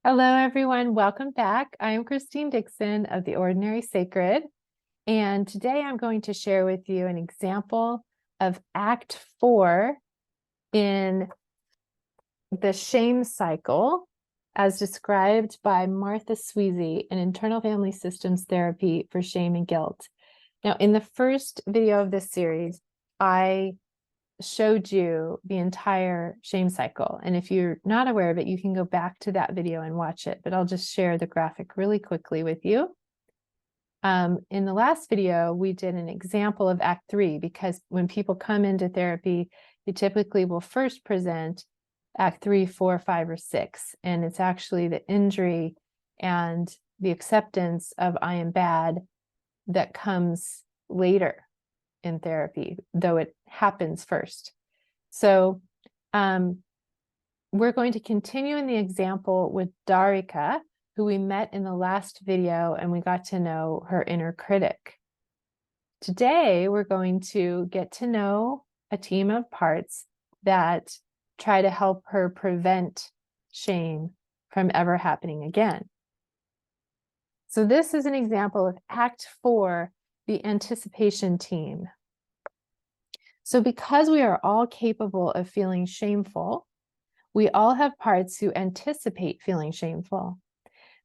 Hello, everyone. Welcome back. I am Christine Dixon of The Ordinary Sacred, and today I'm going to share with you an example of Act 4 in the shame cycle as described by Martha Sweezy in Internal Family Systems Therapy for Shame and Guilt. Now, in the first video of this series, I showed you the entire shame cycle. And if you're not aware of it, you can go back to that video and watch it, but I'll just share the graphic really quickly with you. In the last video, we did an example of Act 3, because when people come into therapy, they typically will first present Act 3, 4, 5, or 6. And it's actually the injury and the acceptance of I am bad that comes later in therapy, though it happens first. So we're going to continue in the example with Darika, who we met in the last video, and we got to know her inner critic. Today, we're going to get to know a team of parts that try to help her prevent shame from ever happening again. So this is an example of Act 4, the anticipation team. So because we are all capable of feeling shameful, we all have parts who anticipate feeling shameful.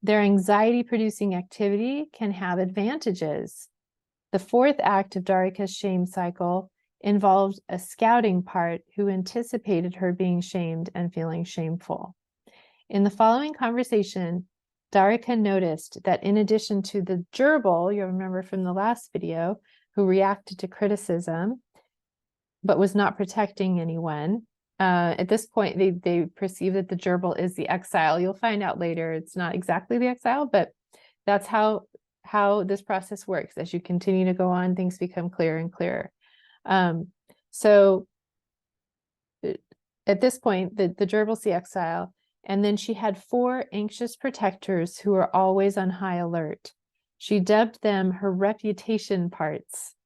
Their anxiety-producing activity can have advantages. The fourth act of Darika's shame cycle involved a scouting part who anticipated her being shamed and feeling shameful. In the following conversation, Darika noticed that in addition to the gerbil, you'll remember from the last video, who reacted to criticism, but was not protecting anyone. At this point, they perceive that the gerbil is the exile. You'll find out later it's not exactly the exile, but that's how this process works. As you continue to go on, things become clearer and clearer. So at this point, the gerbil's the exile, and then she had 4 anxious protectors who were always on high alert. She dubbed them her reputation parts.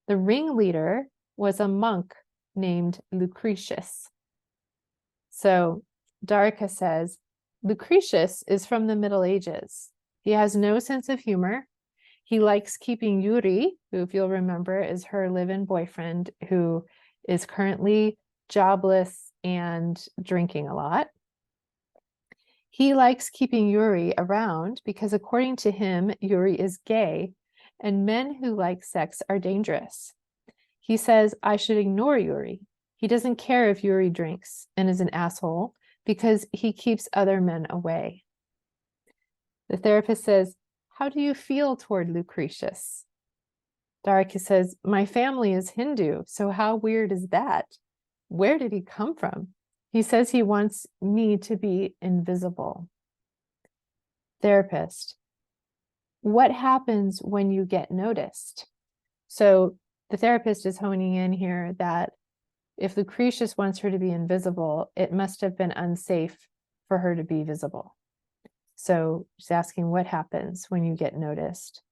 The ringleader was a monk named Lucretius. So Darika says, Lucretius is from the Middle Ages. He has no sense of humor. He likes keeping Yuri, who, if you'll remember, is her live-in boyfriend, who is currently jobless and drinking a lot. He likes keeping Yuri around because, according to him, Yuri is gay, and men who like sex are dangerous. He says, I should ignore Yuri. He doesn't care if Yuri drinks and is an asshole because he keeps other men away. The therapist says, how do you feel toward Lucretius? Darika says, my family is Hindu, so how weird is that? Where did he come from? He says he wants me to be invisible. Therapist, what happens when you get noticed? So the therapist is honing in here that if Lucretius wants her to be invisible, it must have been unsafe for her to be visible. So she's asking what happens when you get noticed.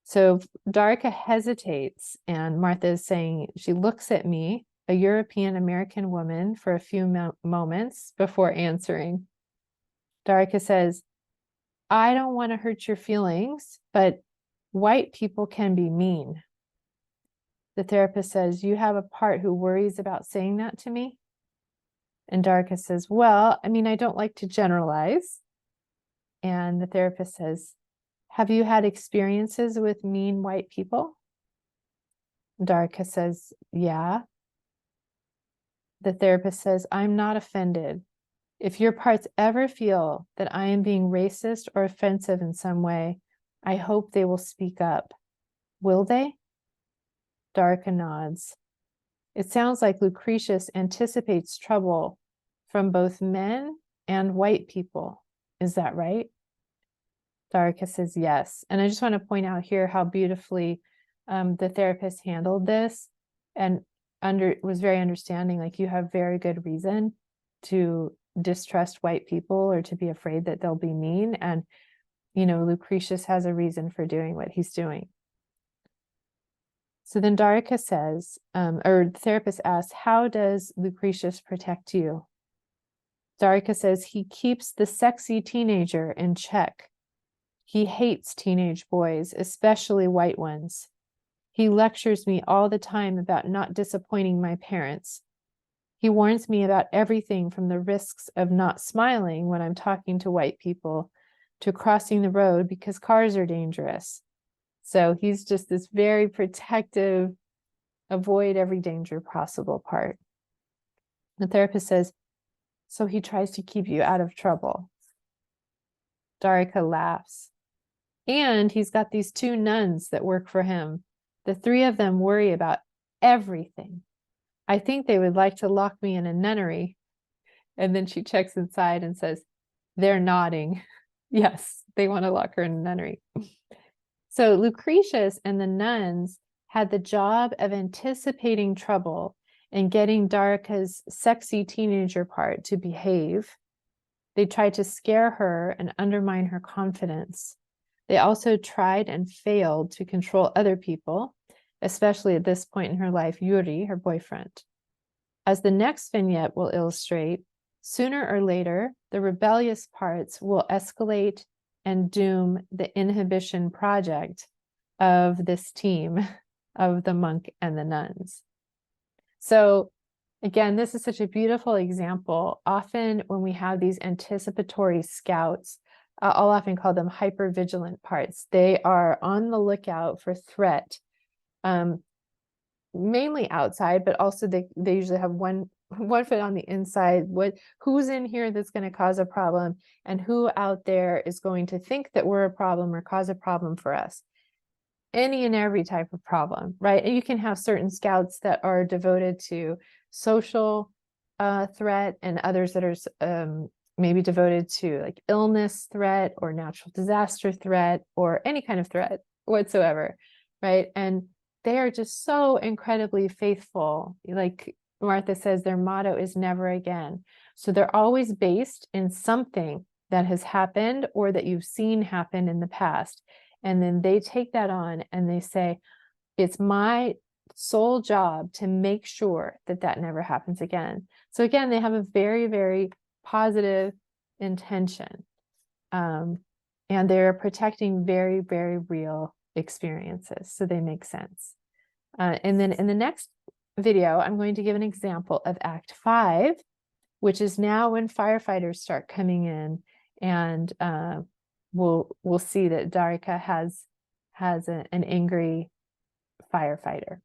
So Darika hesitates, and Martha is saying, she looks at me, a European American woman, for a few moments before answering. Darika says, I don't want to hurt your feelings, but white people can be mean. The therapist says, you have a part who worries about saying that to me? And Darika says, well, I mean, I don't like to generalize. And the therapist says, have you had experiences with mean white people? Darika says, yeah. The therapist says, I'm not offended. If your parts ever feel that I am being racist or offensive in some way, I hope they will speak up. Will they? Darika nods. It sounds like Lucretius anticipates trouble from both men and white people. Is that right? Darika says yes. And I just want to point out here how beautifully the therapist handled this and was very understanding. Like, you have very good reason to distrust white people or to be afraid that they'll be mean. And, you know, Lucretius has a reason for doing what he's doing. So then Darika says, or the therapist asks, how does Lucretius protect you? Darika says he keeps the sexy teenager in check. He hates teenage boys, especially white ones. He lectures me all the time about not disappointing my parents. He warns me about everything from the risks of not smiling when I'm talking to white people to crossing the road because cars are dangerous. So he's just this very protective, avoid every danger possible part. The therapist says, so he tries to keep you out of trouble. Darika laughs. And he's got these 2 nuns that work for him. The 3 of them worry about everything. I think they would like to lock me in a nunnery. And then she checks inside and says, they're nodding. Yes, they want to lock her in a nunnery. So Lucretius and the nuns had the job of anticipating trouble and getting Darika's sexy teenager part to behave. They tried to scare her and undermine her confidence. They also tried and failed to control other people, especially at this point in her life, Yuri, her boyfriend. As the next vignette will illustrate, sooner or later, the rebellious parts will escalate and doom the inhibition project of this team of the monk and the nuns. So again, this is such a beautiful example. Often when we have these anticipatory scouts, I'll often call them hypervigilant parts. They are on the lookout for threat, mainly outside, but also they usually have one foot on the inside. Who's in here that's going to cause a problem, and who out there is going to think that we're a problem or cause a problem for us. Any and every type of problem, right? And you can have certain scouts that are devoted to social threat, and others that are maybe devoted to like illness threat or natural disaster threat or any kind of threat whatsoever, right? And they are just so incredibly faithful. Like Martha says, their motto is never again. So they're always based in something that has happened or that you've seen happen in the past. And then they take that on and they say, it's my sole job to make sure that that never happens again. So again, they have a very, very positive intention. And they're protecting very, very real experiences. So they make sense. And then in the next video, I'm going to give an example of Act 5, which is now when firefighters start coming in, and we'll see that Darika has an angry firefighter.